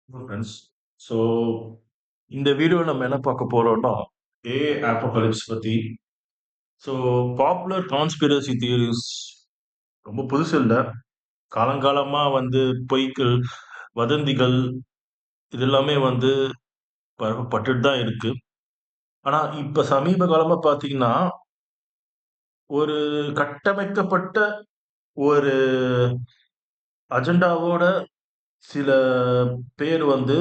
Friends. So இந்த வீடியோல நம்ம என்ன பார்க்க போறோம்னா, ஏஐ அpocalypse பத்தி. ஸோ பாப்புலர் கான்ஸ்பிரசி தியரீஸ் ரொம்ப புதுசு இல்ல. காலங்காலமா வந்து பொய்கள், வதந்திகள் இது எல்லாமே வந்து பரப்பப்பட்டுட்டு தான் இருக்கு. ஆனா இப்ப சமீப காலமா பார்த்தீங்கன்னா, ஒரு கட்டமைக்கப்பட்ட ஒரு அஜெண்டாவோட சில பேர் வந்து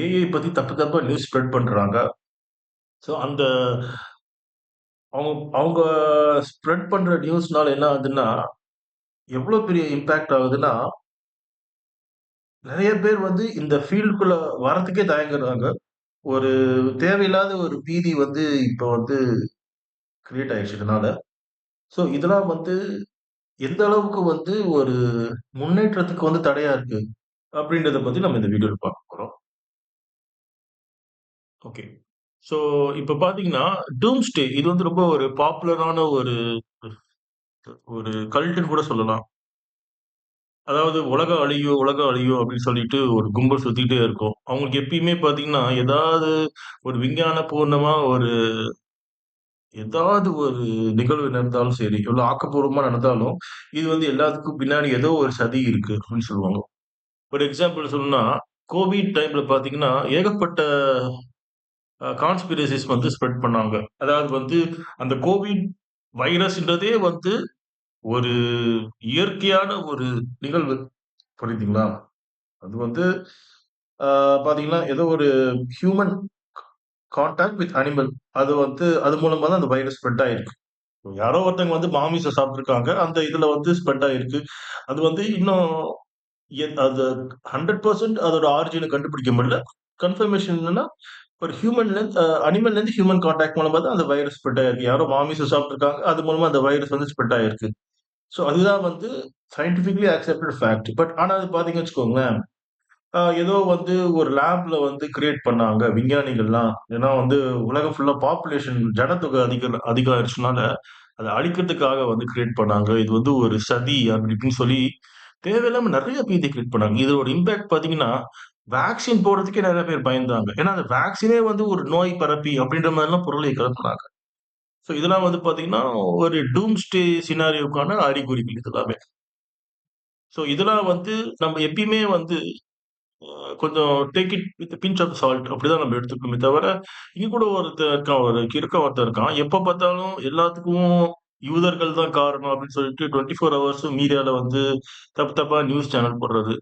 ஏஐ பத்தி தப்பு தப்பா நியூஸ் ஸ்ப்ரெட் பண்றாங்க. ஸோ அந்த அவங்க அவங்க ஸ்ப்ரெட் பண்ற நியூஸ்னால என்ன ஆகுதுன்னா, எவ்ளோ பெரிய இம்பாக்ட் ஆகுதுன்னா, நெறைய பேர் வந்து இந்த ஃபீல்டுக்குள்ள வரதுக்கே தயங்குறாங்க. ஒரு தேவையில்லாத ஒரு பீதி வந்து இப்ப வந்து கிரியேட் ஆயிடுச்சு இதனால. ஸோ இதெல்லாம் வந்து எந்த அளவுக்கு வந்து ஒரு முன்னேற்றத்துக்கு வந்து தடையா இருக்கு, அப்படின்றத பத்தி நம்ம இந்த வீடியோல பார்க்க போறோம். ஓகே. ஸோ இப்ப பார்த்தீங்கன்னா, டூம்ஸ்டே இது வந்து ரொம்ப ஒரு பாப்புலரான ஒரு ஒரு கல்ட்டுன்னு கூட சொல்லலாம். அதாவது உலகம் அழியும் அப்படின்னு சொல்லிட்டு ஒரு கும்பல் சுத்திட்டே இருக்கும். அவங்களுக்கு எப்பயுமே பார்த்தீங்கன்னா, ஏதாவது ஒரு விஞ்ஞான பூர்ணமா ஏதாவது ஒரு நிகழ்வு நடந்தாலும் சரி, எவ்வளோ ஆக்கப்பூர்வமா நடந்தாலும், இது வந்து எல்லாத்துக்கும் பின்னாடி ஏதோ ஒரு சதி இருக்கு அப்படின்னு சொல்லுவாங்க. ஒரு எக்ஸாம்பிள் சொல்லணும்னா, கோவிட் டைம்ல பார்த்தீங்கன்னா, ஏகப்பட்ட கான்ஸ்பிரசிஸ் வந்து ஸ்ப்ரெட் பண்ணாங்க. அதாவது வந்து அந்த கோவிட் வைரஸ்ன்றதே வந்து ஒரு இயற்கையான ஒரு நிகழ்வு. புரியுதுங்களா? அது வந்து ஆ பார்த்தீங்கன்னா, ஏதோ ஒரு ஹியூமன் கான்டாக்ட் வித் அனிமல். அது வந்து அது மூலமா தான் அந்த வைரஸ் ஸ்ப்ரெட் ஆயிருக்கு. யாரோ ஒருத்தவங்க வந்து மாமிசம் சாப்பிட்டுருக்காங்க. அந்த இதுல வந்து ஸ்ப்ரெட் ஆயிருக்கு. அது வந்து இன்னும் அது 100% அதோட ஆரிஜின கண்டுபிடிக்க முடியல. கன்ஃபர்மேஷன் என்னன்னா, ஒரு அனிமல்லேருந்து ஹியூமன் கான்டாக்ட் மூலமா தான் அந்த வைரஸ் ஸ்ப்ரெட் ஆயிருக்கு. யாரோ மாமிசம் சாப்பிட்டுருக்காங்க. அது மூலமா அந்த வைரஸ் வந்து ஸ்ப்ரெட் ஆயிருக்கு. ஸோ அதுதான் வந்து சயன்டிஃபிக்கலி அக்செப்டட் ஃபேக்ட். பட் ஆனா அது பார்த்தீங்கன்னு வச்சுக்கோங்களேன், ஏதோ வந்து ஒரு லேப்ல வந்து கிரியேட் பண்ணாங்க விஞ்ஞானிகள்லாம். ஏன்னா வந்து உலகம் ஃபுல்லா பாப்புலேஷன் ஜனத்தொகை அதிகம் ஆயிடுச்சுனால, அத அழிக்கிறதுக்காக வந்து கிரியேட் பண்ணாங்க. இது வந்து ஒரு சதி அப்படி இப்படின்னு சொல்லி தேவையில்லாம நெறைய பீதி கிரியேட் பண்ணாங்க. இதோட இம்பாக்ட் பார்த்தீங்கன்னா, வேக்சின் போடுறதுக்கே நெறைய பேர் பயந்தாங்க. ஏன்னா அந்த வேக்சினே வந்து ஒரு நோய் பரப்பி அப்படின்ற மாரிலாம் பொருளை கிளப்புனாங்க. ஸோ இதெல்லாம் வந்து பார்த்தீங்கன்னா, ஒரு டூம்ஸ்டே சினாரியோக்கான அறிகுறிகள் இது எல்லாமே. ஸோ இதெல்லாம் வந்து நம்ம எப்பயுமே வந்து கொஞ்சம் take it with pinch of salt அப்படிதான் நம்ம எடுத்துக்கணுமே தவிர, இங்க கூட ஒருத்தன் இருக்கான். ஒரு கிறுக்கன் ஒருத்தன் இருக்கான். எப்ப பார்த்தாலும் எல்லாத்துக்கும் யூதர்கள் தான் காரணம் அப்படின்னு சொல்லிட்டு 24 ஹவர்ஸும் மீடியால வந்து தப்பு தப்பா நியூஸ் சேனல் போடுறது.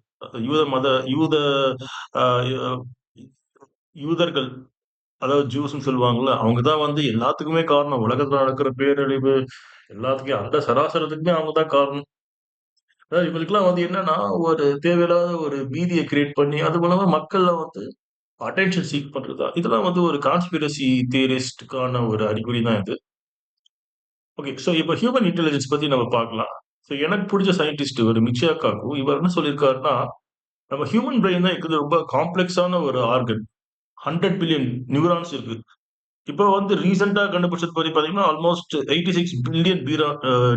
யூத மத யூத அ யூதர்கள் அதாவது ஜூஸ்ன்னு சொல்லுவாங்கல்ல, அவங்க தான் வந்து எல்லாத்துக்குமே காரணம். உலகத்துல நடக்கிற பேரழிவு எல்லாத்துக்கும் அந்த சராசரத்துக்குமே அவங்க தான் காரணம். அதாவது இவங்களுக்கெல்லாம் வந்து என்னன்னா, ஒரு தேவையில்லாத ஒரு பீதிய கிரியேட் பண்ணி, அது மூலமா மக்கள்ல வந்து அட்டென்ஷன் சீக் பண்றது தான். இதெல்லாம் வந்து ஒரு கான்ஸ்பிரசி தியரிஸ்ட்க்கான ஒரு அறிகுறி தான் இது. ஓகே. ஸோ இப்ப ஹியூமன் இன்டெலிஜென்ஸ் பத்தி நம்ம பார்க்கலாம். ஸோ எனக்கு புடிச்ச சயன்டிஸ்ட் ஒரு மிச்சியா காகு. இவர் என்ன சொல்லியிருக்காருன்னா, நம்ம ஹியூமன் பிரெயின் தான் இருக்கிறதுல ரொம்ப காம்ப்ளக்ஸான ஒரு ஆர்கன். 100 பில்லியன் நியூரான்ஸ் இருக்கு. இப்போ வந்து ரீசென்ட்டா கண்டுபிடிச்சது படி பார்த்தீங்கன்னா, ஆல்மோஸ்ட் 86 பில்லியன்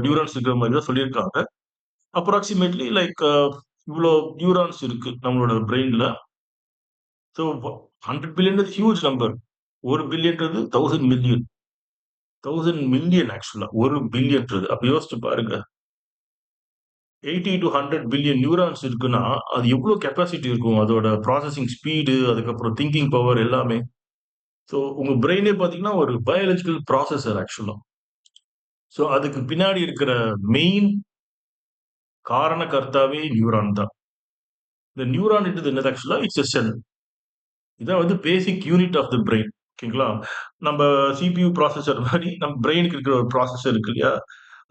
நியூரான்ஸ் இருக்கிற மாரி தான் சொல்லியிருக்காங்க. அப்ராக்ஸிமேட்லி லைக் இவ்ளோ நியூரான்ஸ் இருக்கு நம்மளோட பிரெயின்ல. ஸோ 100 பில்லியன்றது ஹியூஜ் நம்பர். 1 பில்லியன்றது 1000 மில்லியன். 1000 மில்லியன் ஆக்சுவலா. 1 பில்லியன்றது. அப்ப யோசிச்சு பாருங்க. 80 டூ 100 பில்லியன் நியூரான்ஸ் இருக்குன்னா, அது எவ்ளோ கெப்பாசிட்டி இருக்கும்? அதோட ப்ராசஸிங் ஸ்பீடு, அதுக்கப்புறம் திங்கிங் பவர் எல்லாமே. ஸோ உங்க பிரெயினே பார்த்தீங்கன்னா, ஒரு பயாலஜிக்கல் ப்ராசஸர் ஆக்சுவலா. ஸோ அதுக்கு பின்னாடி இருக்கிற மெயின் காரணகர்த்தாவே நியூரான் தான். இந்த நியூரான்ன்றது என்னது ஆக்சுவலா? It's a cell. இதான் வந்து basic unit of the brain. ஓகேங்களா? நம்ப சிபியூ ப்ராசஸர் மாரி நம்ம பிரெயினுக்கு இருக்கிற ஒரு ப்ராசஸர் இருக்கு இல்லையா?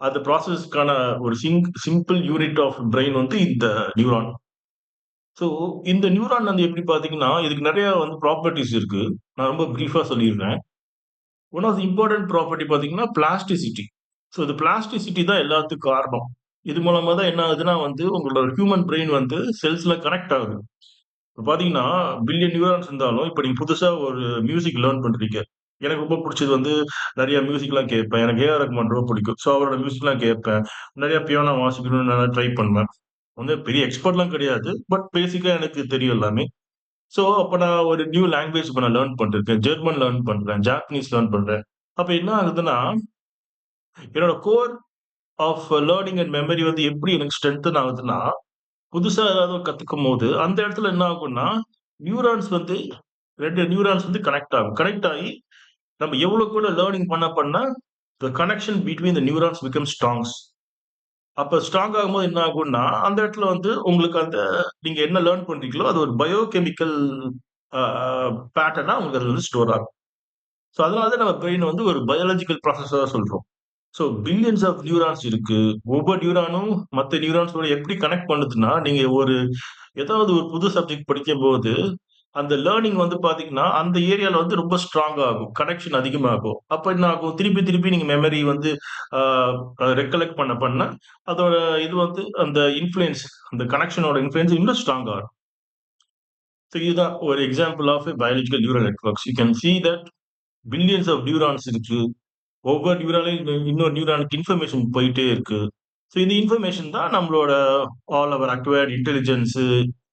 அந்த ப்ராசஸ்க்கான ஒரு சிம்பிள் யூனிட் ஆஃப் பிரெயின் வந்து இந்த நியூரான். ஸோ இந்த நியூரான் வந்து எப்படி பார்த்தீங்கன்னா, இதுக்கு நெறைய வந்து ப்ராப்பர்ட்டீஸ் இருக்கு. நான் ரொம்ப பிரீஃபா சொல்லிர்றேன். One of the important property பார்த்தீங்கன்னா, பிளாஸ்டிசிட்டி. ஸோ இந்த பிளாஸ்டிசிட்டி தான் எல்லாத்துக்கும் காரணம். இது மூலமா தான் என்ன ஆகுதுன்னா வந்து, உங்களோட ஹியூமன் பிரெயின் வந்து செல்ஸ்ல கனெக்ட் ஆகுது. இப்ப பார்த்தீங்கன்னா, பில்லியன் நியூரான்ஸ் இருந்தாலும், இப்ப நீங்க புதுசா ஒரு மியூசிக் லேர்ன் பண்றீங்க. எனக்கு ரொம்ப புடிச்சது வந்து நெறைய மியூசிக்லாம் கேட்பேன். எனக்கு ஏ.ஆர். ரகுமான் ரொம்ப பிடிக்கும். ஸோ அவரோட மியூசிக்லாம் கேட்பேன். நெறைய பியானோ வாசிக்கணும்னு நான் ட்ரை பண்ணுவேன். வந்து பெரிய எக்ஸ்பர்ட்லாம் கிடையாது. பட் பேசிக்கா எனக்கு தெரியும் எல்லாமே. ஸோ, அப்ப நான் ஒரு நியூ லாங்குவேஜ் இப்ப நான் லேர்ன் பண்ணிருக்கேன். ஜெர்மன் லேர்ன் பண்றேன். ஜாப்பனீஸ் லேர்ன் பண்றேன். அப்ப என்ன ஆகுதுன்னா, என்னோட core of learning and memory வந்து எப்படி எனக்கு ஸ்ட்ரெங்தன் ஆகுதுன்னா, புதுசா ஏதாவது கத்துக்கும்போது, அந்த இடத்துல என்ன ஆகும்னா, நியூரான்ஸ் வந்து 2 நியூரான்ஸ் வந்து கனெக்ட் ஆகும். கனெக்ட் ஆயி, நம்ம எவ்வளோ கூட லேர்னிங் பண்ண, the connection between the neurons becomes strongs. அப்ப ஸ்ட்ராங் ஆகும்போது என்ன ஆகும்னா, அந்த இடத்துல வந்து உங்களுக்கு அந்த நீங்க என்ன லேர்ன் பண்றீங்களோ, அது ஒரு பயோகெமிக்கல் அ பேட்டர்னா உங்களுக்கு அது வந்து ஸ்டோர் ஆகும். ஸோ அதனால தான் நம்ம பிரெயின் வந்து ஒரு பயாலஜிக்கல் ப்ராசஸரா சொல்றோம். ஸோ பில்லியன்ஸ் ஆஃப் நியூரான்ஸ் இருக்கு. ஒவ்வொரு நியூரானும் மத்த நியூரான்ஸோட எப்படி கனெக்ட் பண்ணுதுன்னா, நீங்க ஏதாவது ஒரு புது சப்ஜெக்ட் படிக்கும்போது, அந்த லேர்னிங் வந்து பார்த்தீங்கன்னா, அந்த ஏரியால வந்து ரொம்ப ஸ்ட்ராங் ஆகும். கனெக்ஷன் அதிகமாகும். அப்ப என்ன ஆகும்? திருப்பி, திருப்பி நீங்க மெமரி வந்து ஆ ரெகலெக்ட் பண்ண, அதோட இது வந்து அந்த இன்ஃப்ளூயன்ஸ் அந்த கனெக்ஷனோட இன்ஃப்ளூயன்ஸ் இன்னும் ஸ்ட்ராங் ஆகும். ஸோ இதுதான் ஒரு example of biological neural networks. You can see that billions of neurons இருக்கு. ஒவ்வொரு நியூராலையும் இன்னொரு நியூரானுக்கு இன்ஃபர்மேஷன் போயிட்டே இருக்கு. ஸோ இந்த இன்ஃபர்மேஷன் தான் நம்மளோட ஆல் அவர் அக்வயர்ட் இன்டெலிஜென்ஸ்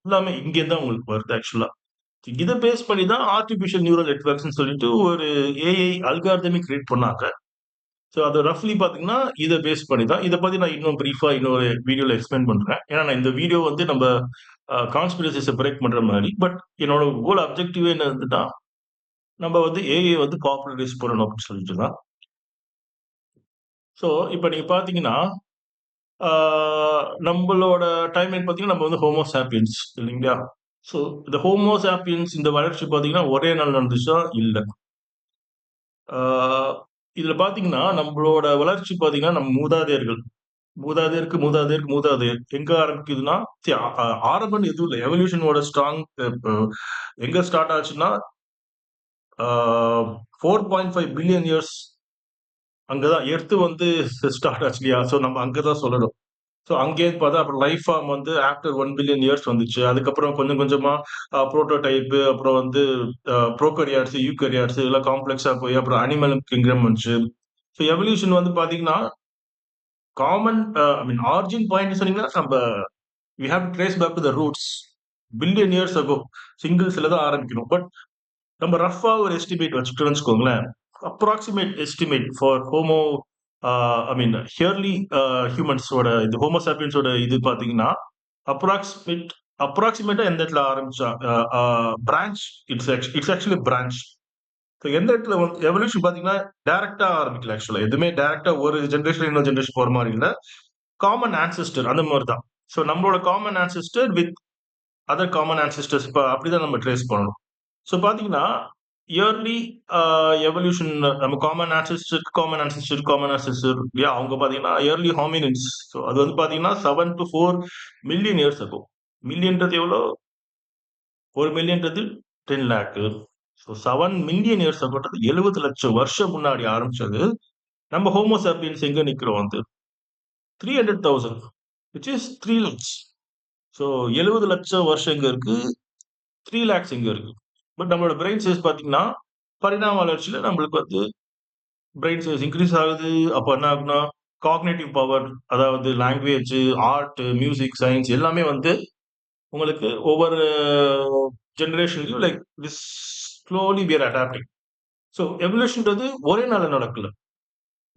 எல்லாமே இங்கேருந்து தான் உங்களுக்கு வருது ஆக்சுவலா. இத பேஸ் பண்ணி தான் ஆர்டிபிஷியல் நியூரல் நெட்வொர்க்ஸ்ன்னு சொல்லிட்டு ஒரு ஏஐ அல்காரிதமே கிரியேட் பண்ணாங்க. ஸோ அது ரஃப்லி பார்த்தீங்கன்னா, இத பேஸ் பண்ணி தான். இத பத்தி நான் இன்னும் பிரீஃபா இன்னொரு வீடியோல எக்ஸ்பிளைன் பண்றேன். ஏன்னா நான் இந்த வீடியோ வந்து நம்ப கான்ஸ்பிரசிஸ பிரேக் பண்ற மாரி. பட் என்னோட ஹோல் அப்ஜெக்டிவே என்னதுன்னா, நம்ம வந்து ஏஐ வந்து பாப்புலரைஸ் பண்ணணும் அப்படின்னு சொல்லிட்டு தான். ஸோ இப்ப நீங்க பார்த்தீங்கன்னா, ஆ நம்பளோட டைம் லைன் பார்த்தீங்கன்னா, நம்ம வந்து ஹோமோ சாப்பியன்ஸ் இல்லைங்களா? ஸோ இந்த ஹோமோ சாப்பியன்ஸ் இந்த வளர்ச்சி பார்த்தீங்கன்னா, ஒரே நாள் நடந்துச்சா? இல்ல. ஆ இதுல பார்த்தீங்கன்னா, நம்பளோட வளர்ச்சி பார்த்தீங்கன்னா, நம்ம மூதாதையர்கள் மூதாதையருக்கு, மூதாதையருக்கு, மூதாதையர் எங்க ஆரம்பிக்குதுன்னா, சி ஆ ஆ ஆரம்பம்ன்னு எதுவும் இல்ல. எவல்யூஷனோட ஸ்ட்ராங் இப்போ எங்க ஸ்டார்ட் ஆச்சுன்னா, ஆ 4.5 பில்லியன் இயர்ஸ் அங்க தான் எர்த் வந்து ஸ்டார்ட் ஆச்சு இல்லையா? ஸோ நம்ம அங்க தான் சொல்லணும். ஸோ அங்கேருந்து பார்த்தா அப்புறம் லைஃப் ஃபார்ம் வந்து ஆஃப்டர் 1 பில்லியன் இயர்ஸ் வந்துச்சு. அதுக்கப்புறம் கொஞ்சம் கொஞ்சமா புரோட்டோடைப் அப்புறம் வந்து ப்ரோகாரியாட்ஸ், யூகாரியாட்ஸ் இதெல்லாம் காம்ப்ளெக்ஸா போய் அப்புறம் அனிமல் கிங்டம் வந்துச்சு. ஸோ எவல்யூஷன் வந்து பார்த்தீங்கன்னா, common I mean origin point சொன்னீங்கன்னா, we have to trace back to the roots. Billion years ago சிங்கிள்ஸ்ல தான் ஆரம்பிக்கணும். பட் நம்ம ரஃப்பா ஒரு எஸ்டிமேட் வச்சுட்டோம்னு வச்சுக்கோங்களேன். Approximate estimate for homo I mean early ஹியூமன்ஸோட இது ஹோமோ சாப்பியன்ஸோட இது பார்த்தீங்கன்னா, அப்ராக்ஸிமேட் அப்ராக்ஸிமேட்டா எந்த இடத்துல ஆரம்பிச்சா branch it's actually branch. So எந்த இடத்துல வந்து எவல்யூஷன் பார்த்தீங்கன்னா, டைரக்ட்டா ஆரம்பிக்கல ஆக்சுவலா. எதுவுமே டைரக்ட்டா ஒரு ஜெனரேஷன் இன்னொரு ஜெனரேஷன் போற மாரி இல்ல. காமன் ஆன்செஸ்டர் அந்த மாரி தான். ஸோ நம்மளோட common ancestor with other common ancestors அப்படிதான் நம்ம ட்ரேஸ் பண்ணணும். ஸோ பார்த்தீங்கன்னா, இயர்லி எவல்யூஷன் நம்ம காமன் ஆன்செஸ்டர் இல்லையா? அவங்க பார்த்தீங்கன்னா, இயர்லி ஹாமினின்ஸ். ஸோ அது வந்து பார்த்தீங்கன்னா, 7 டூ 4 மில்லியன் இயர்ஸ் ஆகும். மில்லியன்றது எவ்வளோ? 1 மில்லியன்றது 10 லேக். ஸோ 7 மில்லியன் இயர்ஸ் ஆகன்றது 70 லட்சம் வருஷம் முன்னாடி ஆரம்பிச்சது. நம்ம ஹோமோ சாப்பியன்ஸ் எங்க நிக்கிறோம் வந்து 300,000 விச் இஸ் 3 லேக்ஸ். ஸோ 70 லட்சம் வருஷம் எங்க இருக்கு? 3 லேக்ஸ் எங்க இருக்கு? பட் நம்மளோட பிரெயின் சைஸ் பார்த்தீங்கன்னா, பரிணாம வளர்ச்சியில நம்மளுக்கு வந்து பிரெயின் சைஸ் இன்கிரீஸ் ஆகுது. அப்ப என்ன ஆகும்னா, காக்னிட்டிவ் பவர் அதாவது லாங்குவேஜ், ஆர்ட், மியூசிக், சயன்ஸ் எல்லாமே வந்து உங்களுக்கு ஒவ்வொரு ஜெனரேஷன்லயும் like this slowly we are adapting. So எவல்யூஷன்றது ஒரே நாள்ல நடக்கல.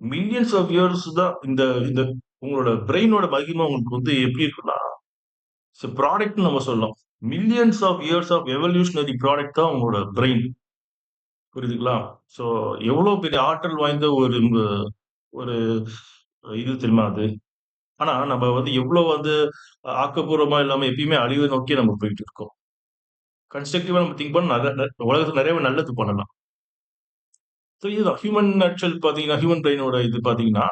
மில்லியன்ஸ் ஆஃப் இயர்ஸ் தான் இந்த இந்த உங்களோட பிரெயினோட மகிமை உங்களுக்கு வந்து எப்படி இருக்குன்னா, இட்ஸ் எ ப்ராடக்ட்ன்னு நம்ம சொல்லலாம். Millions of years of evolutionary product தான் உங்களோட பிரெயின். புரியுதுங்களா? ஸோ எவ்வளோ பெரிய ஆற்றல் வாய்ந்த ஒரு இது தெரியுமா அது? ஆனா நம்ம வந்து எவ்வளோ வந்து ஆக்கப்பூர்வமா இல்லாம எப்பயுமே அழிவை நோக்கி நம்ம போயிட்டு இருக்கோம். கன்ஸ்ட்ரக்டிவா நம்ம திங்க் பண்ணா உலகத்துல நிறையவே நல்லது பண்ணலாம். ஸோ இதுதான் ஹியூமன் ஆக்சுவல் பார்த்தீங்கன்னா, ஹியூமன் பிரெயினோட இது பார்த்தீங்கன்னா,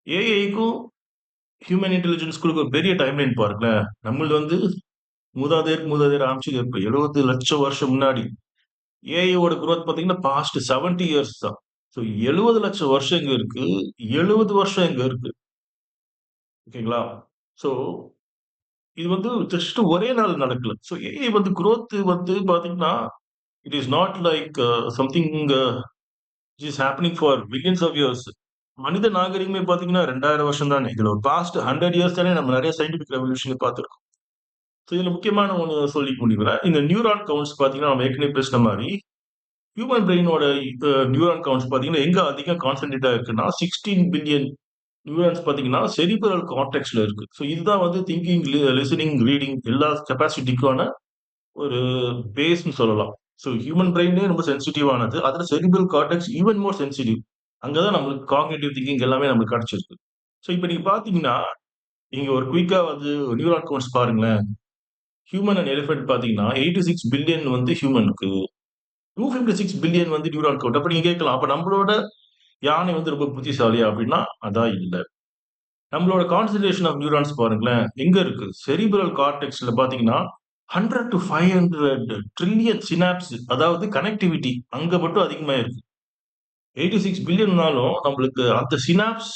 ஏஐக்கும் ஹியூமன் இன்டெலிஜென்ஸ்க்கு ஒரு பெரிய டைம்லைன் பாருங்களேன். நம்மளது வந்து மூதாதையர் ஆரம்பிச்சது எப்ப 70 லட்சம் வருஷம் முன்னாடி. ஏஐயோட குரோத் பார்த்தீங்கன்னா, பாஸ்ட் 70 இயர்ஸ் தான். ஸோ 70 லட்சம் வருஷம் எங்க இருக்கு? 70 வருஷம் எங்க இருக்கு? ஓகேங்களா? ஸோ இது வந்து ஜஸ்ட் ஒரே நாள் நடக்கல. ஸோ ஏஐ வந்து குரோத் வந்து பார்த்தீங்கன்னா, it is not like something which is happening for billions of years. மனித நாகரிகமே பார்த்தீங்கன்னா 2000 வருஷம் தானே. இதுல ஒரு பாஸ்ட் 100 இயர்ஸ் தானே நம்ம நெறைய சயன்டிஃபிக் ரெவல்யூஷன் பார்த்திருக்கோம். ஸோ இதுல முக்கியமான ஒண்ணு சொல்லி முடிக்கிறேன். இந்த நியூரான் கவுண்ட்ஸ் பார்த்தீங்கன்னா, நம்ம ஏற்கனவே பேசின மாரி, ஹியூமன் பிரெயினோட நியூரான் கவுண்ட்ஸ் பார்த்தீங்கன்னா, எங்க அதிகம் கான்சன்ட்ரேட்டா இருக்குன்னா, 16 பில்லியன் நியூரான்ஸ் பார்த்தீங்கன்னா, செரிபிரல் கார்டெக்ஸ்ல இருக்கு. ஸோ இதுதான் வந்து திங்கிங், லிசனிங், ரீடிங் எல்லா கெப்பாசிட்டிக்கான ஒரு பேஸ்ன்னு சொல்லலாம். ஸோ ஹியூமன் பிரெயினே ரொம்ப சென்சிட்டிவ் ஆனது. அதுல cerebral cortex even more sensitive. அங்க தான் நம்மளுக்கு காக்னிட்டிவ் திங்கிங் எல்லாமே நம்மளுக்கு கிடைச்சிருக்கு. ஸோ இப்ப நீங்க பார்த்தீங்கன்னா, நீங்க ஒரு குயிக்கா வந்து நியூரான் கவுண்ட்ஸ் பாருங்களேன். ஹியூமன் அண்ட் எலிஃபண்ட் பார்த்தீங்கன்னா, 86 பில்லியன் வந்து ஹியூமனுக்கு. 256 பில்லியன் வந்து நியூரான் கவுண்ட். அப்ப நீங்க கேட்கலாம். அப்ப நம்மளோட யானை வந்து ரொம்ப புத்திசாலியா? அப்படின்னா, அதான் இல்ல. நம்மளோட கான்சன்ட்ரேஷன் ஆஃப் நியூரான்ஸ் பாருங்களேன். எங்க இருக்கு? செரிபிரல் கார்டெக்ஸ்ல பார்த்தீங்கன்னா, 100 டூ 500 ட்ரில்லியன் சினாப்ஸ் அதாவது கனெக்டிவிட்டி அங்க மட்டும் அதிகமா இருக்கு. 86 பில்லியன்னாலும் நம்மளுக்கு அந்த சினாப்ஸ்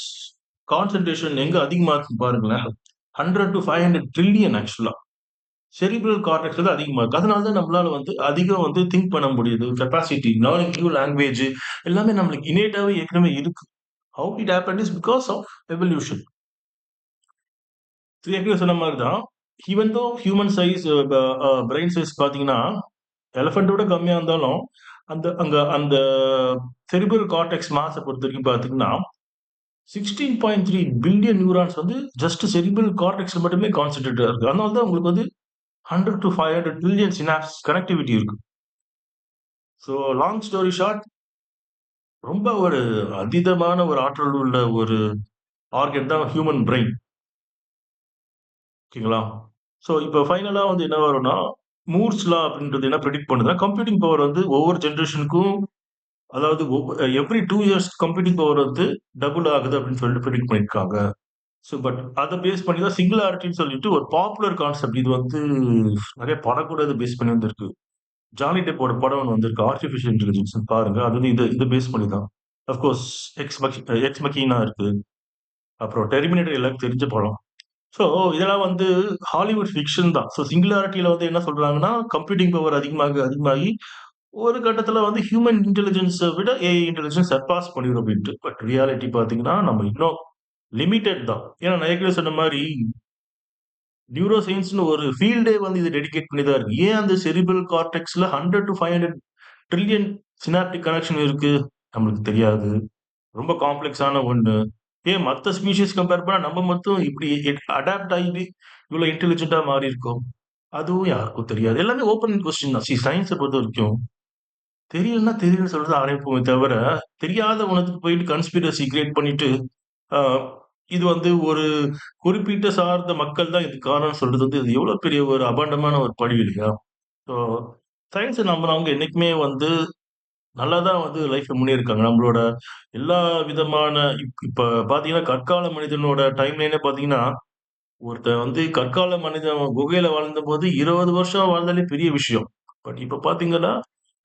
கான்சன்ட்ரேஷன் எங்க அதிகமா இருக்குன்னு பாருங்களேன். 100 டூ 500 ட்ரில்லியன் ஆக்சுவலா. செரிபிரல் கார்டெக்ஸ் தான் அதிகமா இருக்கு. அதனால தான் நம்மளால வந்து அதிகம் வந்து திங்க் பண்ண முடியுது. கெப்பாசிட்டி, லேர்னிங் நியூ லாங்குவேஜ் எல்லாமே நம்மளுக்கு இன்னேட்டாவே ஏற்கனவே இருக்கு. How it happened is because of evolution. ஏற்கனவே சொன்ன மாரி தான். Even though human size brain size பார்த்தீங்கன்னா, எலிஃபண்ட்ட விட கம்மியா இருந்தாலும், அந்த செரிபிரல் கார்டெக்ஸ் மாஸ பொறுத்தவரைக்கும் பார்த்தீங்கன்னா, 16.3 பில்லியன் நியூரான்ஸ் வந்து ஜஸ்ட் செரிபிரல் கார்டெக்ஸ்ல மட்டுமே கான்சன்ட்ரேட்டா இருக்கு. அதனால தான் உங்களுக்கு வந்து 100 டூ 500 ட்ரில்லியன் சினாப்ஸ் கனெக்டிவிட்டி இருக்கு. ஸோ லாங் ஸ்டோரி ஷார்ட் ரொம்ப ஒரு அதீதமான ஒரு ஆற்றல் உள்ள ஒரு ஆர்கன் தான் ஹியூமன் பிரெயின். ஓகேங்களா? ஸோ இப்ப ஃபைனலா வந்து என்ன வரும்னா, மூர்ஸ் லா அப்படின்றது என்ன பிரெடிக்ட் பண்ணுதுன்னா, கம்ப்யூட்டிங் பவர் வந்து ஒவ்வொரு ஜெனரேஷனுக்கும் அதாவது எவ்ரி 2 இயர்ஸ் கம்ப்யூட்டிங் பவர் வந்து டபுள் ஆகுது அப்படின்னு சொல்லிட்டு பிரெடிக்ட் பண்ணியிருக்காங்க. ஸோ பட் அத பேஸ் பண்ணி தான் சிங்குலாரிட்டின்னு சொல்லிட்டு ஒரு பாப்புலர் கான்செப்ட். இது வந்து நெறைய படம் கூட இத பேஸ் பண்ணி வந்திருக்கு. ஜானி டெப்போட படம் ஒண்ணு வந்திருக்கு. ஆர்டிபிஷியல் இன்டெலிஜென்ஸ் பாருங்க. அது வந்து இத பேஸ் பண்ணி தான். ஆஃப் கோர்ஸ் எக்ஸ் மக்கினா இருக்கு. அப்புறம் டெர்மினேட்டர் எல்லாருக்கும் தெரிஞ்ச படம். ஸோ இதெல்லாம் வந்து ஹாலிவுட் ஃபிக்ஷன் தான். ஸோ சிங்குலாரிட்டில வந்து என்ன சொல்றாங்கன்னா, கம்ப்யூட்டிங் பவர் அதிகமாகி ஒரு கட்டத்துல வந்து ஹியூமன் இன்டெலிஜென்ஸ விட ஏஐ இன்டெலிஜென்ஸ் சர்பாஸ் பண்ணிரும் அப்டின்ட்டு. பட் ரியாலிட்டி பார்த்தீங்கன்னா, நம்ம இன்னும் லிமிட்டட் தான். ஏன்னா நான் ஏற்கனவே சொன்ன மாரி, நியூரோ சயன்ஸ்ன்னு ஒரு ஃபீல்டே வந்து இத டெடிகேட் பண்ணி தான் இருக்கு. ஏன் அந்த செரிபிரல் கார்டெக்ஸ்ல 100 டூ 500 ட்ரில்லியன் சினாப்டிக் கனெக்ஷன் இருக்கு? நம்மளுக்கு தெரியாது. ரொம்ப காம்ப்ளக்ஸான ஒண்ணு. ஏன் மத்த ஸ்பீஷிஸ் கம்பேர் பண்ணா நம்ம மட்டும் இப்படி அடாப்ட் ஆகி இவ்ளோ இன்டெலிஜென்ட்டா மாறியிருக்கோம்? அதுவும் யாருக்கும் தெரியாது. எல்லாமே ஓப்பன் கொஸ்டின் தான். சயன்ஸ பொறுத்தவரைக்கும் தெரியலன்னா தெரியலன்னு சொல்றத ஆரம்பிப்போமே தவிர, தெரியாத ஒண்ணுத்துக்கு போயிட்டு கன்ஸ்பிரசி கிரியேட் பண்ணிட்டு, ஆ இது வந்து ஒரு குறிப்பிட்ட சார்ந்த மக்கள் தான் இதுக்கு காரணம்னு சொல்றது வந்து, இது எவ்வளோ பெரிய ஒரு அபாண்டமான ஒரு பழி இல்லையா? ஸோ சயன்ஸ நம்புறவங்க என்னைக்குமே வந்து நல்லா தான் வந்து லைஃப்ல முன்னேறியிருக்காங்க. நம்மளோட எல்லா விதமான இப்ப பார்த்தீங்கன்னா, கற்கால மனிதனோட டைம் லைனே பார்த்தீங்கன்னா, ஒருத்தன் வந்து கற்கால மனிதன் குகையில வாழ்ந்தபோது 20 வருஷம் வாழ்ந்தாலே பெரிய விஷயம். பட் இப்ப பார்த்தீங்கன்னா,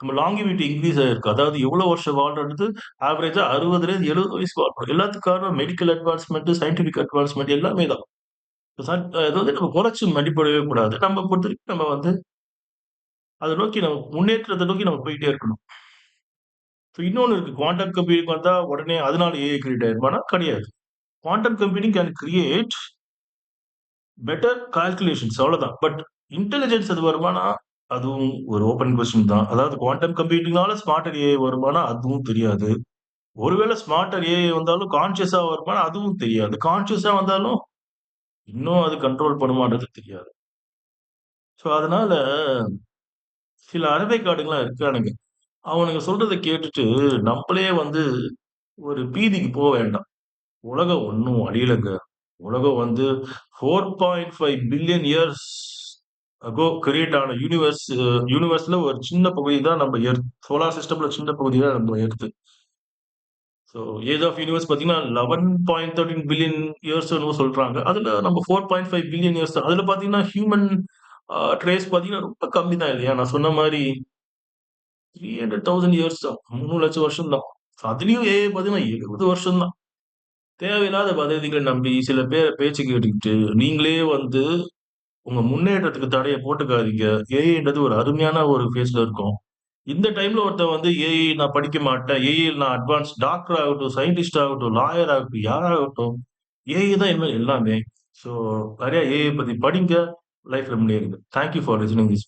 நம்ம லாங்கிவிட்டி இன்கிரீஸ் ஆயிருக்கு. அதாவது எவ்வளோ வருஷம் வாழ்றது ஆவரேஜா 60லேருந்து 70 வயசுக்கு வாழ்றோம். எல்லாத்துக்கும் காரணம் மெடிக்கல் அட்வான்ஸ்மென்ட், சயன்டிஃபிக் அட்வான்ஸ்மென்ட் எல்லாமே தான். இது வந்து நம்ம குறைச்சு மதிப்பிடவே கூடாது. நம்ம பொறுத்தவரைக்கும் நம்ம வந்து அத நோக்கி நம்ம முன்னேற்றத்த நோக்கி நம்ம போயிட்டே இருக்கணும். ஸோ இன்னொன்னு இருக்கு. குவாண்டம் கம்ப்யூட்டிங் வந்தா உடனே அதனால ஏஐ கிரியேட் ஆயிருமான்னா கிடையாது. Quantum computing can create better calculations அவ்வளோதான். பட் இன்டெலிஜென்ஸ் அது வருமானா, அதுவும் ஒரு ஓப்பன் கொஸ்டின் தான். அதாவது குவாண்டம் கம்ப்யூட்டிங்னால ஸ்மார்ட்டர் ஏஐ வருமானா, அதுவும் தெரியாது. ஒருவேள ஸ்மார்ட்டர் ஏஐ வந்தாலும் கான்ஷியஸா வருமானா, அதுவும் தெரியாது. கான்ஷியஸா வந்தாலும் இன்னும் அது கண்ட்ரோல் பண்ணுமான்றது தெரியாது. ஸோ அதனால சில அரவைக்காடுங்கலாம் இருக்கானுங்க. அவனுங்க சொல்றத கேட்டுட்டு நம்மளே வந்து ஒரு பீதிக்கு வேண்டாம். உலகம் ஒண்ணும் அழியலங்க. உலகம் வந்து 4.5 பில்லியன் இயர்ஸ் அகோ கிரியேட் ஆன யூனிவர்ஸ்ல ஒரு சின்ன பகுதி தான் நம்ம எர்த். சோலார் சிஸ்டம்ல சின்ன பகுதி தான் நம்ம earth. So age of universe பார்த்தீங்கன்னா 11.13 பில்லியன் இயர்ஸ் என்னமோ சொல்றாங்க. அதுல நம்ம 4.5 பில்லியன் இயர்ஸ் தான். அதுல பார்த்தீங்கன்னா ஹியூமன் ட்ரேஸ் பார்த்தீங்கன்னா ரொம்ப கம்மி தான் இல்லையா? நான் சொன்ன மாரி 300,000 இயர்ஸ் தான். 3,00,000 வருஷம் தான். அதுலயும் ஏஐ பார்த்தீங்கன்னா 70 வருஷம் தான். தேவையில்லாத வதந்திகள நம்பி சில பேர பேச்சு கேட்டுக்கிட்டு, நீங்களே வந்து உங்க முன்னேற்றத்துக்கு தடைய போட்டுக்காதீங்க. ஏஐன்றது ஒரு அருமையான ஒரு ஃபேஸ்ல இருக்கும். இந்த டைம்ல ஒருத்தன் வந்து ஏஐ நான் படிக்க மாட்டேன். ஏஐ நான் அட்வான்ஸ் டாக்டர் ஆகட்டும், சயன்டிஸ்ட் ஆகட்டும், லாயர் ஆகட்டும், யாராகட்டும், ஏஐ தான் இனிமேல் எல்லாமே. ஸோ நெறைய ஏஐ பத்தி படிங்க. லைஃப்ல முன்னேறுங்க. Thank you for listening this